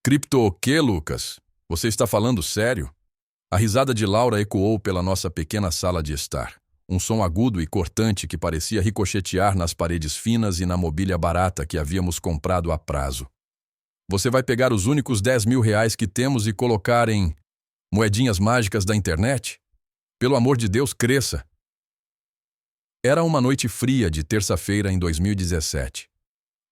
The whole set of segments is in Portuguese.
Cripto o quê, Lucas? Você está falando sério? A risada de Laura ecoou pela nossa pequena sala de estar. Um som agudo e cortante que parecia ricochetear nas paredes finas e na mobília barata que havíamos comprado a prazo. Você vai pegar os únicos 10 mil reais que temos e colocar em moedinhas mágicas da internet? Pelo amor de Deus, cresça! Era uma noite fria de terça-feira em 2017.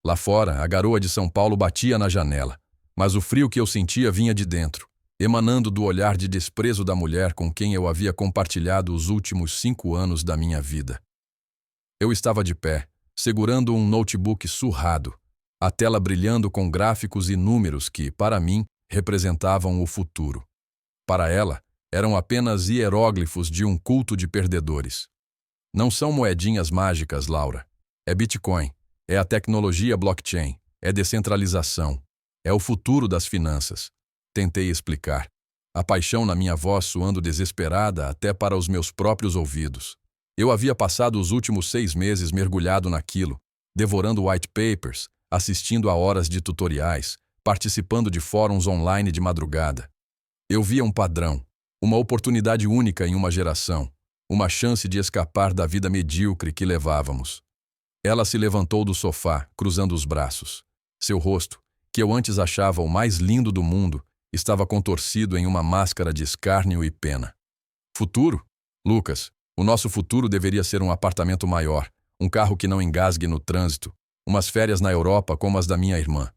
Lá fora, a garoa de São Paulo batia na janela, mas o frio que eu sentia vinha de dentro, emanando do olhar de desprezo da mulher com quem eu havia compartilhado os últimos 5 anos da minha vida. Eu estava de pé, segurando um notebook surrado, a tela brilhando com gráficos e números que, para mim, representavam o futuro. Para ela, eram apenas hieróglifos de um culto de perdedores. Não são moedinhas mágicas, Laura. É Bitcoin, é a tecnologia blockchain, é descentralização, é o futuro das finanças. Tentei explicar, a paixão na minha voz soando desesperada até para os meus próprios ouvidos. Eu havia passado os últimos 6 meses mergulhado naquilo, devorando white papers, assistindo a horas de tutoriais, participando de fóruns online de madrugada. Eu via um padrão, uma oportunidade única em uma geração, uma chance de escapar da vida medíocre que levávamos. Ela se levantou do sofá, cruzando os braços. Seu rosto, que eu antes achava o mais lindo do mundo, estava contorcido em uma máscara de escárnio e pena. Futuro? Lucas, o nosso futuro deveria ser um apartamento maior, um carro que não engasgue no trânsito, umas férias na Europa como as da minha irmã.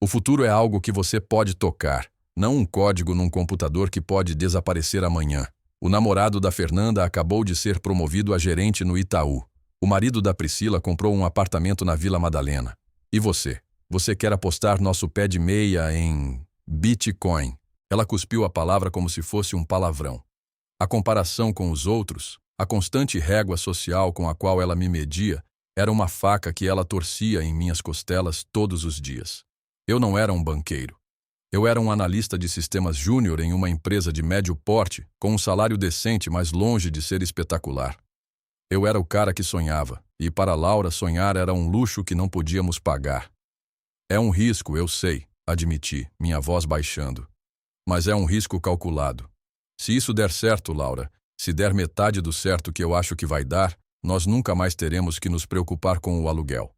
O futuro é algo que você pode tocar, não um código num computador que pode desaparecer amanhã. O namorado da Fernanda acabou de ser promovido a gerente no Itaú. O marido da Priscila comprou um apartamento na Vila Madalena. E você? Você quer apostar nosso pé de meia em Bitcoin? Ela cuspiu a palavra como se fosse um palavrão. A comparação com os outros, a constante régua social com a qual ela me media, era uma faca que ela torcia em minhas costelas todos os dias. Eu não era um banqueiro. Eu era um analista de sistemas júnior em uma empresa de médio porte, com um salário decente, mas longe de ser espetacular. Eu era o cara que sonhava, e para Laura sonhar era um luxo que não podíamos pagar. É um risco, eu sei, admiti, minha voz baixando. Mas é um risco calculado. Se isso der certo, Laura, se der metade do certo que eu acho que vai dar, nós nunca mais teremos que nos preocupar com o aluguel.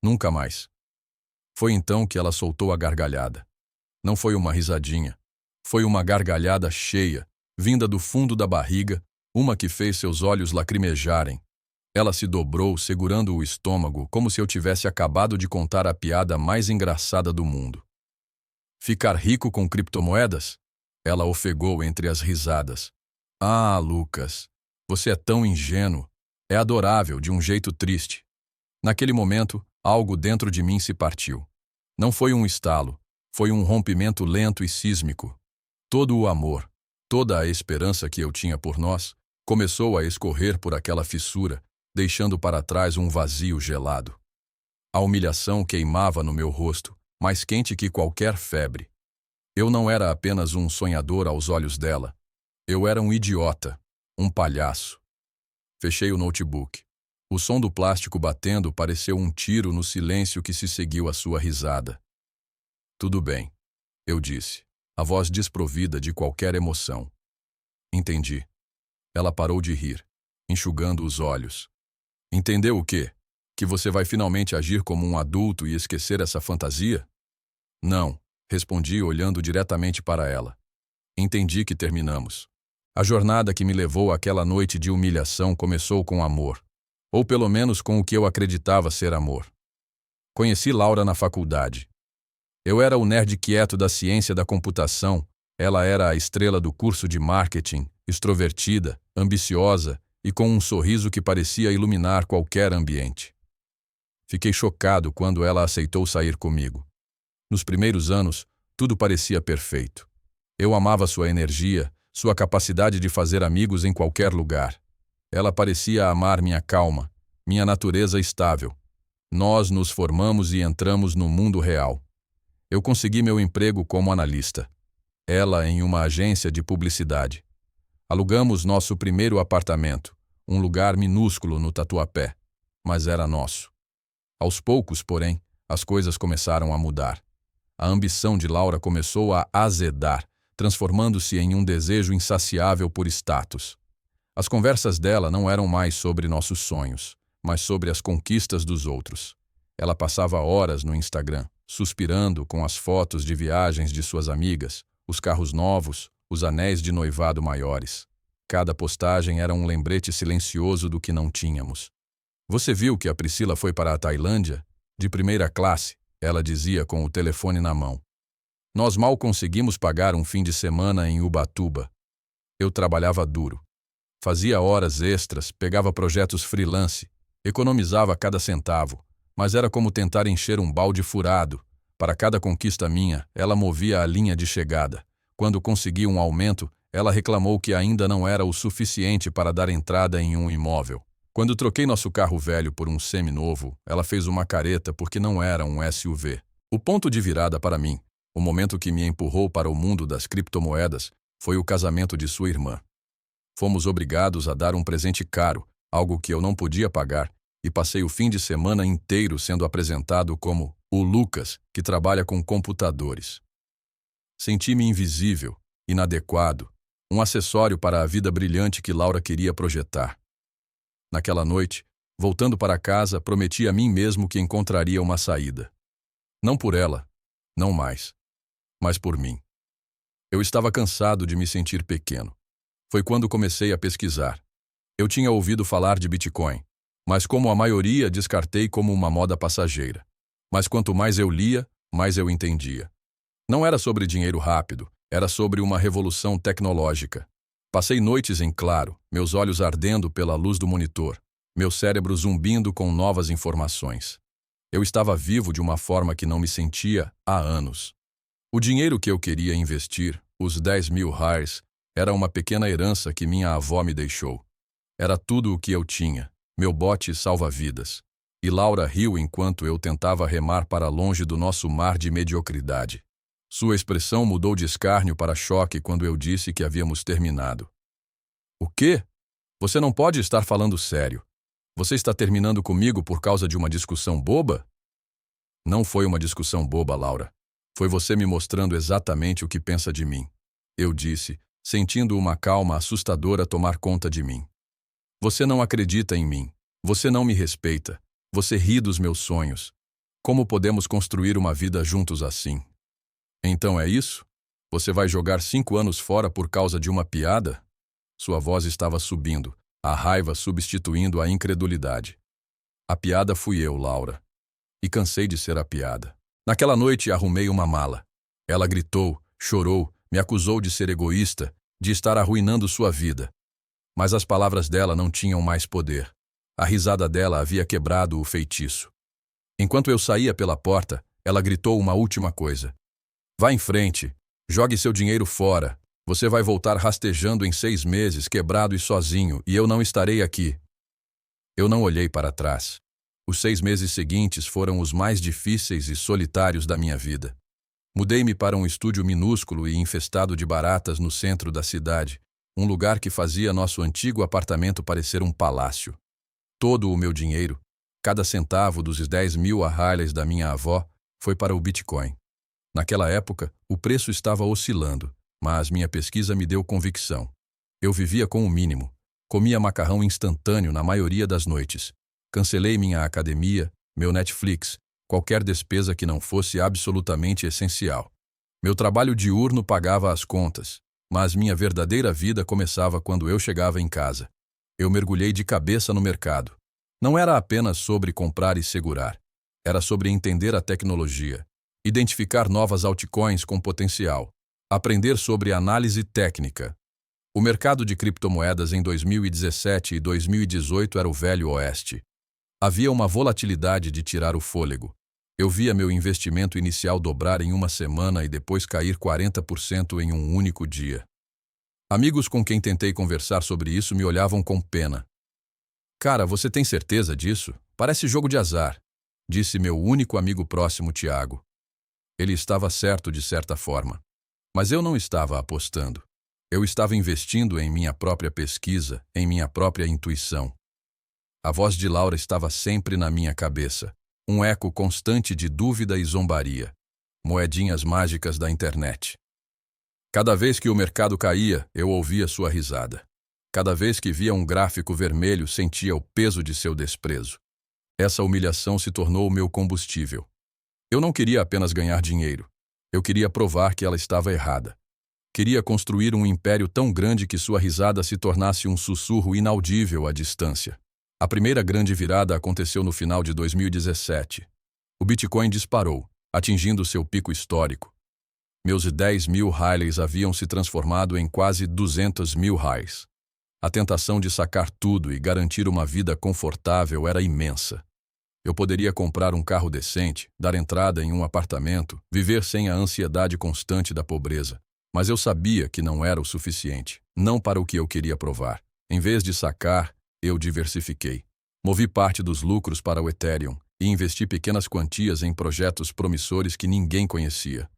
Nunca mais. Foi então que ela soltou a gargalhada. Não foi uma risadinha. Foi uma gargalhada cheia, vinda do fundo da barriga, uma que fez seus olhos lacrimejarem. Ela se dobrou, segurando o estômago, como se eu tivesse acabado de contar a piada mais engraçada do mundo. Ficar rico com criptomoedas? Ela ofegou entre as risadas. Ah, Lucas, você é tão ingênuo. É adorável de um jeito triste. Naquele momento, algo dentro de mim se partiu. Não foi um estalo. Foi um rompimento lento e sísmico. Todo o amor, toda a esperança que eu tinha por nós, começou a escorrer por aquela fissura, deixando para trás um vazio gelado. A humilhação queimava no meu rosto, mais quente que qualquer febre. Eu não era apenas um sonhador aos olhos dela. Eu era um idiota, um palhaço. Fechei o notebook. O som do plástico batendo pareceu um tiro no silêncio que se seguiu à sua risada. Tudo bem, eu disse, a voz desprovida de qualquer emoção. Entendi. Ela parou de rir, enxugando os olhos. Entendeu o quê? Que você vai finalmente agir como um adulto e esquecer essa fantasia? Não, respondi olhando diretamente para ela. Entendi que terminamos. A jornada que me levou àquela noite de humilhação começou com amor, ou pelo menos com o que eu acreditava ser amor. Conheci Laura na faculdade. Eu era o nerd quieto da ciência da computação, ela era a estrela do curso de marketing, extrovertida, ambiciosa e com um sorriso que parecia iluminar qualquer ambiente. Fiquei chocado quando ela aceitou sair comigo. Nos primeiros anos, tudo parecia perfeito. Eu amava sua energia, sua capacidade de fazer amigos em qualquer lugar. Ela parecia amar minha calma, minha natureza estável. Nós nos formamos e entramos no mundo real. Eu consegui meu emprego como analista. Ela em uma agência de publicidade. Alugamos nosso primeiro apartamento, um lugar minúsculo no Tatuapé, mas era nosso. Aos poucos, porém, as coisas começaram a mudar. A ambição de Laura começou a azedar, transformando-se em um desejo insaciável por status. As conversas dela não eram mais sobre nossos sonhos, mas sobre as conquistas dos outros. Ela passava horas no Instagram, suspirando com as fotos de viagens de suas amigas, os carros novos, os anéis de noivado maiores. Cada postagem era um lembrete silencioso do que não tínhamos. Você viu que a Priscila foi para a Tailândia? De primeira classe, ela dizia com o telefone na mão. Nós mal conseguimos pagar um fim de semana em Ubatuba. Eu trabalhava duro. Fazia horas extras, pegava projetos freelance, economizava cada centavo, mas era como tentar encher um balde furado. Para cada conquista minha, ela movia a linha de chegada. Quando consegui um aumento, ela reclamou que ainda não era o suficiente para dar entrada em um imóvel. Quando troquei nosso carro velho por um semi-novo, ela fez uma careta porque não era um SUV. O ponto de virada para mim, o momento que me empurrou para o mundo das criptomoedas, foi o casamento de sua irmã. Fomos obrigados a dar um presente caro, algo que eu não podia pagar, e passei o fim de semana inteiro sendo apresentado como o Lucas, que trabalha com computadores. Senti-me invisível, inadequado, um acessório para a vida brilhante que Laura queria projetar. Naquela noite, voltando para casa, prometi a mim mesmo que encontraria uma saída. Não por ela, não mais, mas por mim. Eu estava cansado de me sentir pequeno. Foi quando comecei a pesquisar. Eu tinha ouvido falar de Bitcoin, mas como a maioria, descartei como uma moda passageira. Mas quanto mais eu lia, mais eu entendia. Não era sobre dinheiro rápido, era sobre uma revolução tecnológica. Passei noites em claro, meus olhos ardendo pela luz do monitor, meu cérebro zumbindo com novas informações. Eu estava vivo de uma forma que não me sentia há anos. O dinheiro que eu queria investir, os 10.000 reais, era uma pequena herança que minha avó me deixou. Era tudo o que eu tinha, meu bote salva-vidas. E Laura riu enquanto eu tentava remar para longe do nosso mar de mediocridade. Sua expressão mudou de escárnio para choque quando eu disse que havíamos terminado. O quê? Você não pode estar falando sério. Você está terminando comigo por causa de uma discussão boba? Não foi uma discussão boba, Laura. Foi você me mostrando exatamente o que pensa de mim. Eu disse, sentindo uma calma assustadora tomar conta de mim. Você não acredita em mim. Você não me respeita. Você ri dos meus sonhos. Como podemos construir uma vida juntos assim? Então é isso? Você vai jogar 5 anos fora por causa de uma piada? Sua voz estava subindo, a raiva substituindo a incredulidade. A piada fui eu, Laura. E cansei de ser a piada. Naquela noite arrumei uma mala. Ela gritou, chorou, me acusou de ser egoísta, de estar arruinando sua vida. Mas as palavras dela não tinham mais poder. A risada dela havia quebrado o feitiço. Enquanto eu saía pela porta, ela gritou uma última coisa. Vá em frente, jogue seu dinheiro fora. Você vai voltar rastejando em 6 meses, quebrado e sozinho, e eu não estarei aqui. Eu não olhei para trás. Os 6 meses seguintes foram os mais difíceis e solitários da minha vida. Mudei-me para um estúdio minúsculo e infestado de baratas no centro da cidade, um lugar que fazia nosso antigo apartamento parecer um palácio. Todo o meu dinheiro, cada centavo dos 10.000 reais da minha avó, foi para o Bitcoin. Naquela época, o preço estava oscilando, mas minha pesquisa me deu convicção. Eu vivia com o mínimo. Comia macarrão instantâneo na maioria das noites. Cancelei minha academia, meu Netflix, qualquer despesa que não fosse absolutamente essencial. Meu trabalho diurno pagava as contas, mas minha verdadeira vida começava quando eu chegava em casa. Eu mergulhei de cabeça no mercado. Não era apenas sobre comprar e segurar. Era sobre entender a tecnologia, identificar novas altcoins com potencial, aprender sobre análise técnica. O mercado de criptomoedas em 2017 e 2018 era o velho oeste. Havia uma volatilidade de tirar o fôlego. Eu via meu investimento inicial dobrar em uma semana e depois cair 40% em um único dia. Amigos com quem tentei conversar sobre isso me olhavam com pena. Cara, você tem certeza disso? Parece jogo de azar, disse meu único amigo próximo, Tiago. Ele estava certo de certa forma. Mas eu não estava apostando. Eu estava investindo em minha própria pesquisa, em minha própria intuição. A voz de Laura estava sempre na minha cabeça, um eco constante de dúvida e zombaria. moedinhas mágicas da internet. Cada vez que o mercado caía, eu ouvia sua risada. Cada vez que via um gráfico vermelho, sentia o peso de seu desprezo. Essa humilhação se tornou o meu combustível. Eu não queria apenas ganhar dinheiro. Eu queria provar que ela estava errada. Queria construir um império tão grande que sua risada se tornasse um sussurro inaudível à distância. A primeira grande virada aconteceu no final de 2017. O Bitcoin disparou, atingindo seu pico histórico. Meus 10 mil reais haviam se transformado em quase 200 mil reais. A tentação de sacar tudo e garantir uma vida confortável era imensa. Eu poderia comprar um carro decente, dar entrada em um apartamento, viver sem a ansiedade constante da pobreza. Mas eu sabia que não era o suficiente, não para o que eu queria provar. Em vez de sacar, eu diversifiquei. Movi parte dos lucros para o Ethereum e investi pequenas quantias em projetos promissores que ninguém conhecia.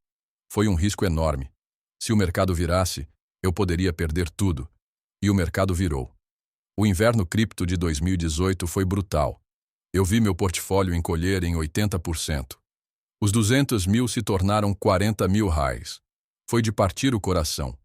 Foi um risco enorme. Se o mercado virasse, eu poderia perder tudo. E o mercado virou. O inverno cripto de 2018 foi brutal. Eu vi meu portfólio encolher em 80%. Os 200 mil se tornaram 40 mil reais. Foi de partir o coração.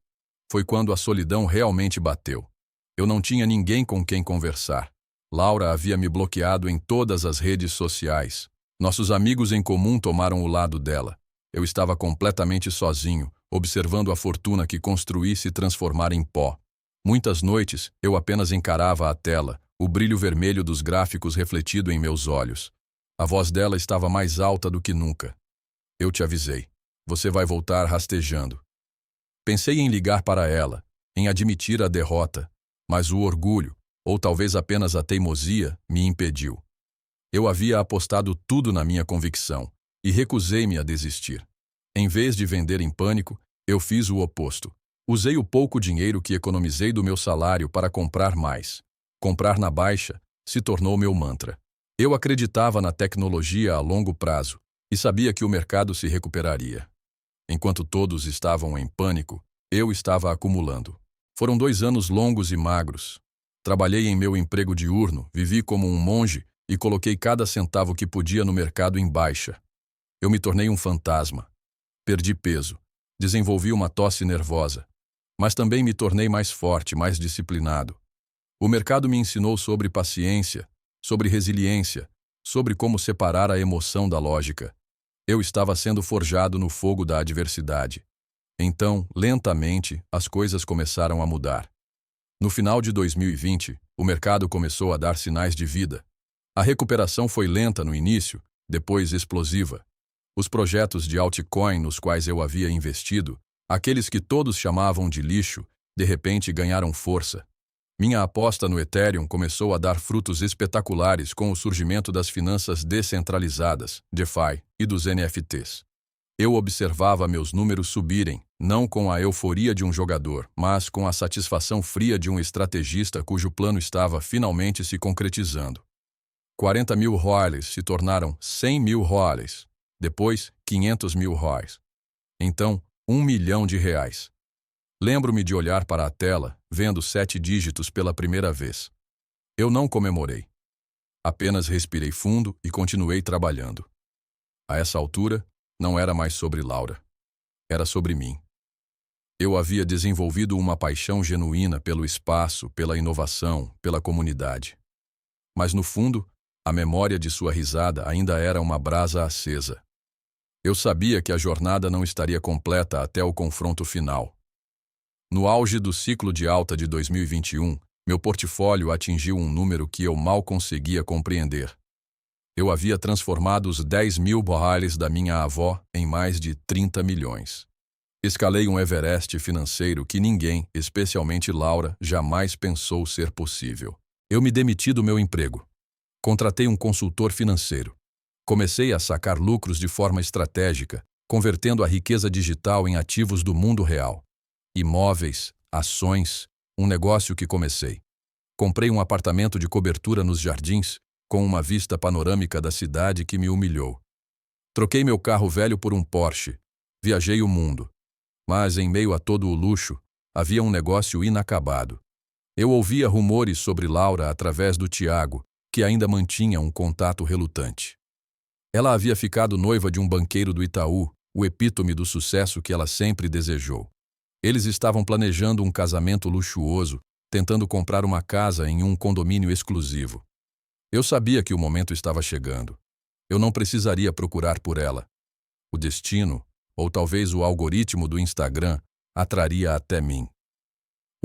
Foi quando a solidão realmente bateu. Eu não tinha ninguém com quem conversar. Laura havia me bloqueado em todas as redes sociais. Nossos amigos em comum tomaram o lado dela. Eu estava completamente sozinho, observando a fortuna que construí se transformar em pó. Muitas noites, eu apenas encarava a tela, o brilho vermelho dos gráficos refletido em meus olhos. A voz dela estava mais alta do que nunca. Eu te avisei. Você vai voltar rastejando. Pensei em ligar para ela, em admitir a derrota, mas o orgulho, ou talvez apenas a teimosia, me impediu. Eu havia apostado tudo na minha convicção e recusei-me a desistir. Em vez de vender em pânico, eu fiz o oposto. Usei o pouco dinheiro que economizei do meu salário para comprar mais. Comprar na baixa se tornou meu mantra. Eu acreditava na tecnologia a longo prazo e sabia que o mercado se recuperaria. Enquanto todos estavam em pânico, eu estava acumulando. Foram 2 anos longos e magros. Trabalhei em meu emprego diurno, vivi como um monge e coloquei cada centavo que podia no mercado em baixa. Eu me tornei um fantasma. Perdi peso. Desenvolvi uma tosse nervosa. Mas também me tornei mais forte, mais disciplinado. O mercado me ensinou sobre paciência, sobre resiliência, sobre como separar a emoção da lógica. Eu estava sendo forjado no fogo da adversidade. Então, lentamente, as coisas começaram a mudar. No final de 2020, o mercado começou a dar sinais de vida. A recuperação foi lenta no início, depois explosiva. Os projetos de altcoin nos quais eu havia investido, aqueles que todos chamavam de lixo, de repente ganharam força. Minha aposta no Ethereum começou a dar frutos espetaculares com o surgimento das finanças descentralizadas, DeFi, e dos NFTs. Eu observava meus números subirem, não com a euforia de um jogador, mas com a satisfação fria de um estrategista cujo plano estava finalmente se concretizando. 40 mil reais se tornaram 100 mil reais, depois 500 mil reais. Então, 1 milhão de reais. Lembro-me de olhar para a tela, vendo 7 dígitos pela primeira vez. Eu não comemorei. Apenas respirei fundo e continuei trabalhando. A essa altura, não era mais sobre Laura. Era sobre mim. Eu havia desenvolvido uma paixão genuína pelo espaço, pela inovação, pela comunidade. Mas no fundo, a memória de sua risada ainda era uma brasa acesa. Eu sabia que a jornada não estaria completa até o confronto final. No auge do ciclo de alta de 2021, meu portfólio atingiu um número que eu mal conseguia compreender. Eu havia transformado os 10 mil reais da minha avó em mais de 30 milhões. Escalei um Everest financeiro que ninguém, especialmente Laura, jamais pensou ser possível. Eu me demiti do meu emprego. Contratei um consultor financeiro. Comecei a sacar lucros de forma estratégica, convertendo a riqueza digital em ativos do mundo real. Imóveis, ações, um negócio que comecei. Comprei um apartamento de cobertura nos jardins, com uma vista panorâmica da cidade que me humilhou. Troquei meu carro velho por um Porsche. Viajei o mundo. Mas, em meio a todo o luxo, havia um negócio inacabado. Eu ouvia rumores sobre Laura através do Tiago, que ainda mantinha um contato relutante. Ela havia ficado noiva de um banqueiro do Itaú, o epítome do sucesso que ela sempre desejou. Eles estavam planejando um casamento luxuoso, tentando comprar uma casa em um condomínio exclusivo. Eu sabia que o momento estava chegando. Eu não precisaria procurar por ela. O destino, ou talvez o algoritmo do Instagram, a traria até mim.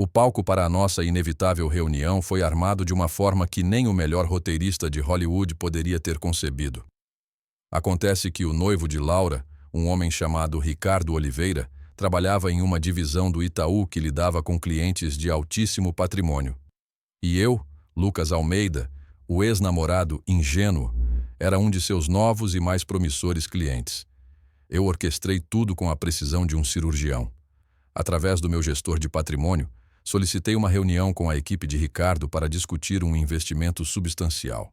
O palco para a nossa inevitável reunião foi armado de uma forma que nem o melhor roteirista de Hollywood poderia ter concebido. Acontece que o noivo de Laura, um homem chamado Ricardo Oliveira, trabalhava em uma divisão do Itaú que lidava com clientes de altíssimo patrimônio. E eu, Lucas Almeida, o ex-namorado ingênuo, era um de seus novos e mais promissores clientes. Eu orquestrei tudo com a precisão de um cirurgião. Através do meu gestor de patrimônio, solicitei uma reunião com a equipe de Ricardo para discutir um investimento substancial.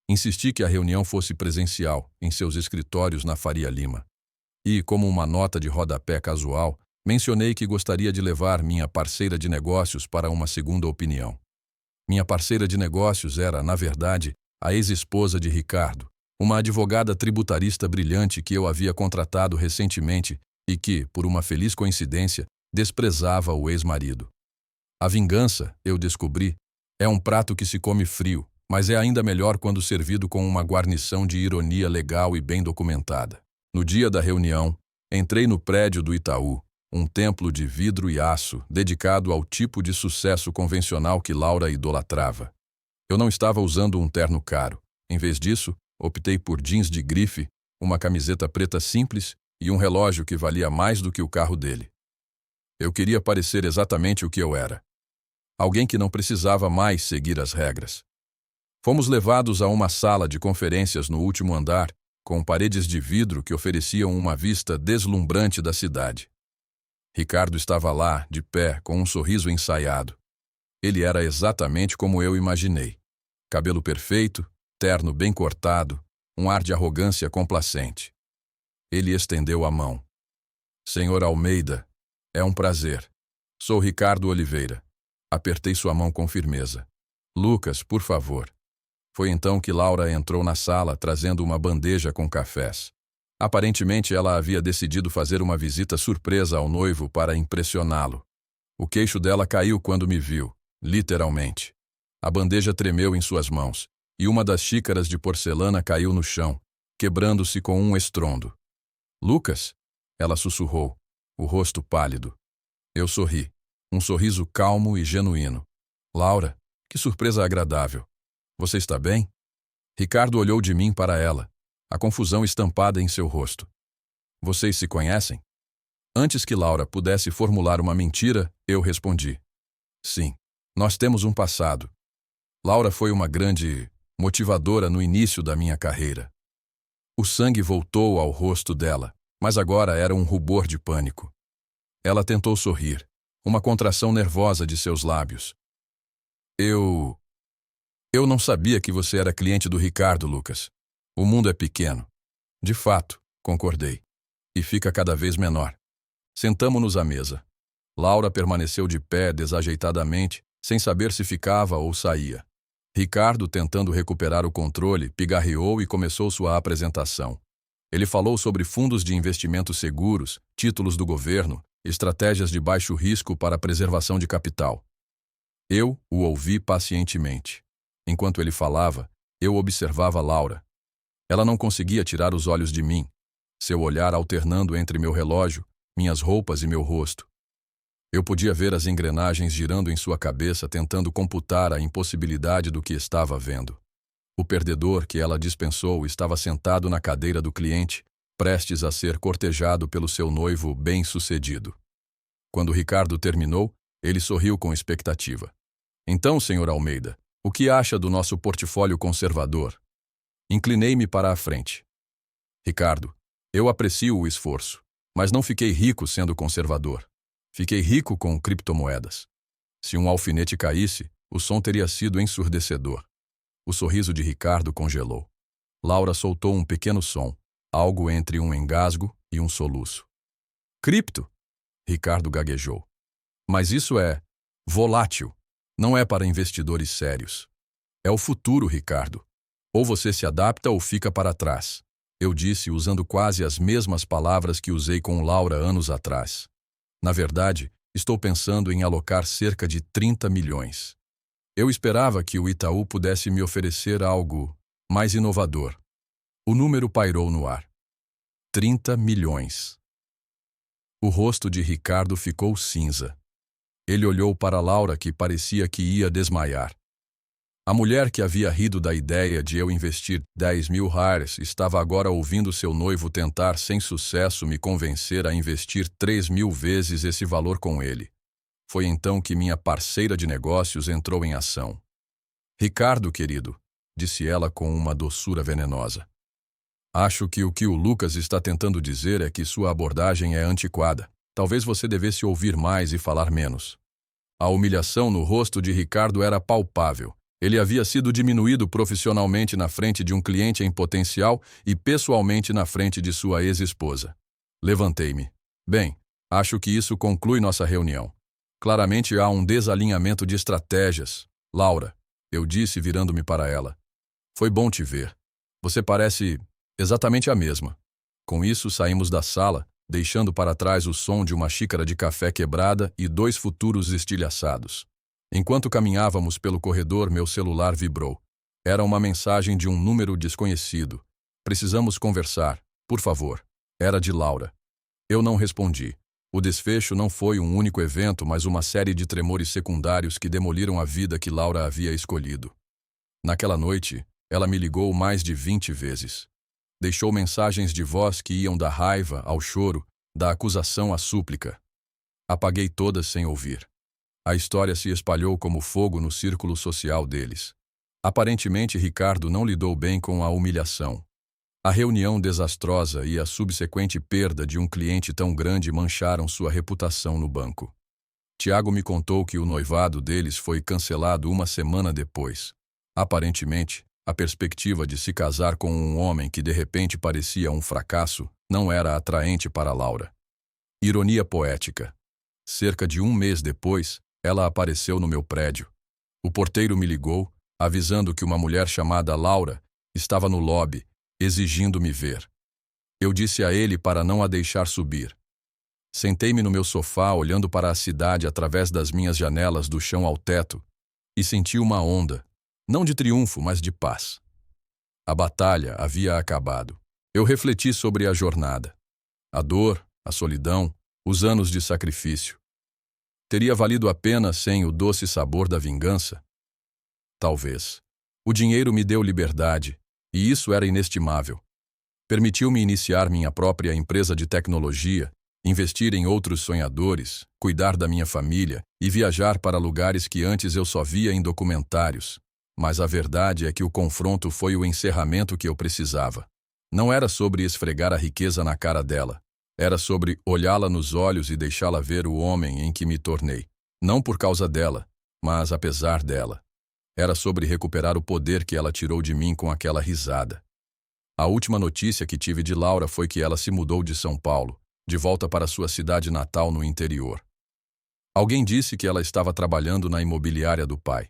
Insisti que a reunião fosse presencial, em seus escritórios na Faria Lima. E, como uma nota de rodapé casual, mencionei que gostaria de levar minha parceira de negócios para uma segunda opinião. Minha parceira de negócios era, na verdade, a ex-esposa de Ricardo, uma advogada tributarista brilhante que eu havia contratado recentemente e que, por uma feliz coincidência, desprezava o ex-marido. A vingança, eu descobri, é um prato que se come frio, mas é ainda melhor quando servido com uma guarnição de ironia legal e bem documentada. No dia da reunião, entrei no prédio do Itaú, um templo de vidro e aço dedicado ao tipo de sucesso convencional que Laura idolatrava. Eu não estava usando um terno caro. Em vez disso, optei por jeans de grife, uma camiseta preta simples e um relógio que valia mais do que o carro dele. Eu queria parecer exatamente o que eu era. Alguém que não precisava mais seguir as regras. Fomos levados a uma sala de conferências no último andar, com paredes de vidro que ofereciam uma vista deslumbrante da cidade. Ricardo estava lá, de pé, com um sorriso ensaiado. Ele era exatamente como eu imaginei. Cabelo perfeito, terno bem cortado, um ar de arrogância complacente. Ele estendeu a mão. Senhor Almeida, é um prazer. Sou Ricardo Oliveira. Apertei sua mão com firmeza. Lucas, por favor. Foi então que Laura entrou na sala, trazendo uma bandeja com cafés. Aparentemente, ela havia decidido fazer uma visita surpresa ao noivo para impressioná-lo. O queixo dela caiu quando me viu, literalmente. A bandeja tremeu em suas mãos, e uma das xícaras de porcelana caiu no chão, quebrando-se com um estrondo. Lucas? Ela sussurrou, o rosto pálido. Eu sorri. Um sorriso calmo e genuíno. Laura, que surpresa agradável. Você está bem? Ricardo olhou de mim para ela, a confusão estampada em seu rosto. Vocês se conhecem? Antes que Laura pudesse formular uma mentira, eu respondi. Sim, nós temos um passado. Laura foi uma grande motivadora no início da minha carreira. O sangue voltou ao rosto dela, mas agora era um rubor de pânico. Ela tentou sorrir. Uma contração nervosa de seus lábios. Eu não sabia que você era cliente do Ricardo, Lucas. O mundo é pequeno. De fato, concordei. E fica cada vez menor. Sentamo-nos à mesa. Laura permaneceu de pé desajeitadamente, sem saber se ficava ou saía. Ricardo, tentando recuperar o controle, pigarreou e começou sua apresentação. Ele falou sobre fundos de investimentos seguros, títulos do governo, estratégias de baixo risco para a preservação de capital. Eu o ouvi pacientemente. Enquanto ele falava, eu observava Laura. Ela não conseguia tirar os olhos de mim, seu olhar alternando entre meu relógio, minhas roupas e meu rosto. Eu podia ver as engrenagens girando em sua cabeça tentando computar a impossibilidade do que estava vendo. O perdedor que ela dispensou estava sentado na cadeira do cliente, prestes a ser cortejado pelo seu noivo bem-sucedido. Quando Ricardo terminou, ele sorriu com expectativa. Então, senhor Almeida, o que acha do nosso portfólio conservador? Inclinei-me para a frente. Ricardo, eu aprecio o esforço, mas não fiquei rico sendo conservador. Fiquei rico com criptomoedas. Se um alfinete caísse, o som teria sido ensurdecedor. O sorriso de Ricardo congelou. Laura soltou um pequeno som, algo entre um engasgo e um soluço. Cripto? Ricardo gaguejou. Mas isso é volátil. Não é para investidores sérios. É o futuro, Ricardo. Ou você se adapta ou fica para trás. Eu disse usando quase as mesmas palavras que usei com Laura anos atrás. Na verdade, estou pensando em alocar cerca de 30 milhões. Eu esperava que o Itaú pudesse me oferecer algo mais inovador. O número pairou no ar. 30 milhões. O rosto de Ricardo ficou cinza. Ele olhou para Laura, que parecia que ia desmaiar. A mulher que havia rido da ideia de eu investir 10 mil reais estava agora ouvindo seu noivo tentar sem sucesso me convencer a investir 3 mil vezes esse valor com ele. Foi então que minha parceira de negócios entrou em ação. Ricardo, querido, disse ela com uma doçura venenosa. Acho que o Lucas está tentando dizer é que sua abordagem é antiquada. Talvez você devesse ouvir mais e falar menos. A humilhação no rosto de Ricardo era palpável. Ele havia sido diminuído profissionalmente na frente de um cliente em potencial e pessoalmente na frente de sua ex-esposa. Levantei-me. Bem, acho que isso conclui nossa reunião. Claramente há um desalinhamento de estratégias. Laura, eu disse virando-me para ela. Foi bom te ver. Você parece exatamente a mesma. Com isso saímos da sala, deixando para trás o som de uma xícara de café quebrada e 2 futuros estilhaçados. Enquanto caminhávamos pelo corredor, meu celular vibrou. Era uma mensagem de um número desconhecido. Precisamos conversar, por favor. Era de Laura. Eu não respondi. O desfecho não foi um único evento, mas uma série de tremores secundários que demoliram a vida que Laura havia escolhido. Naquela noite, ela me ligou mais de 20 vezes. Deixou mensagens de voz que iam da raiva ao choro, da acusação à súplica. Apaguei todas sem ouvir. A história se espalhou como fogo no círculo social deles. Aparentemente, Ricardo não lidou bem com a humilhação. A reunião desastrosa e a subsequente perda de um cliente tão grande mancharam sua reputação no banco. Tiago me contou que o noivado deles foi cancelado uma semana depois. Aparentemente, a perspectiva de se casar com um homem que de repente parecia um fracasso não era atraente para Laura. Ironia poética. Cerca de um mês depois, ela apareceu no meu prédio. O porteiro me ligou, avisando que uma mulher chamada Laura estava no lobby, exigindo me ver. Eu disse a ele para não a deixar subir. Sentei-me no meu sofá olhando para a cidade através das minhas janelas do chão ao teto e senti uma onda, não de triunfo, mas de paz. A batalha havia acabado. Eu refleti sobre a jornada. A dor, a solidão, os anos de sacrifício. Teria valido a pena sem o doce sabor da vingança? Talvez. O dinheiro me deu liberdade, e isso era inestimável. Permitiu-me iniciar minha própria empresa de tecnologia, investir em outros sonhadores, cuidar da minha família e viajar para lugares que antes eu só via em documentários. Mas a verdade é que o confronto foi o encerramento que eu precisava. Não era sobre esfregar a riqueza na cara dela. Era sobre olhá-la nos olhos e deixá-la ver o homem em que me tornei. Não por causa dela, mas apesar dela. Era sobre recuperar o poder que ela tirou de mim com aquela risada. A última notícia que tive de Laura foi que ela se mudou de São Paulo, de volta para sua cidade natal no interior. Alguém disse que ela estava trabalhando na imobiliária do pai.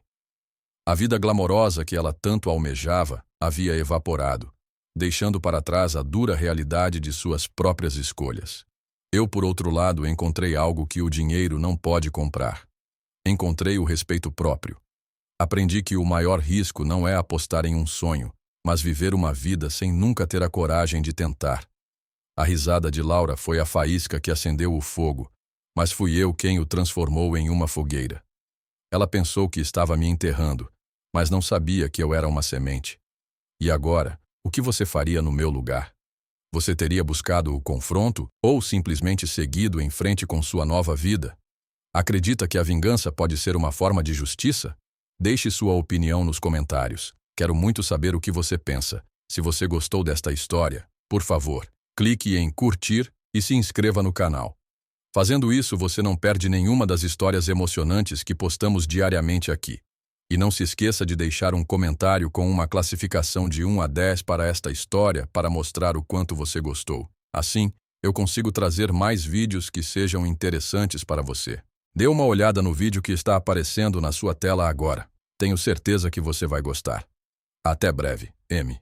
A vida glamourosa que ela tanto almejava havia evaporado, deixando para trás a dura realidade de suas próprias escolhas. Eu, por outro lado, encontrei algo que o dinheiro não pode comprar. Encontrei o respeito próprio. Aprendi que o maior risco não é apostar em um sonho, mas viver uma vida sem nunca ter a coragem de tentar. A risada de Laura foi a faísca que acendeu o fogo, mas fui eu quem o transformou em uma fogueira. Ela pensou que estava me enterrando, mas não sabia que eu era uma semente. E agora, o que você faria no meu lugar? Você teria buscado o confronto ou simplesmente seguido em frente com sua nova vida? Acredita que a vingança pode ser uma forma de justiça? Deixe sua opinião nos comentários. Quero muito saber o que você pensa. Se você gostou desta história, por favor, clique em curtir e se inscreva no canal. Fazendo isso, você não perde nenhuma das histórias emocionantes que postamos diariamente aqui. E não se esqueça de deixar um comentário com uma classificação de 1 a 10 para esta história para mostrar o quanto você gostou. Assim, eu consigo trazer mais vídeos que sejam interessantes para você. Dê uma olhada no vídeo que está aparecendo na sua tela agora. Tenho certeza que você vai gostar. Até breve, M.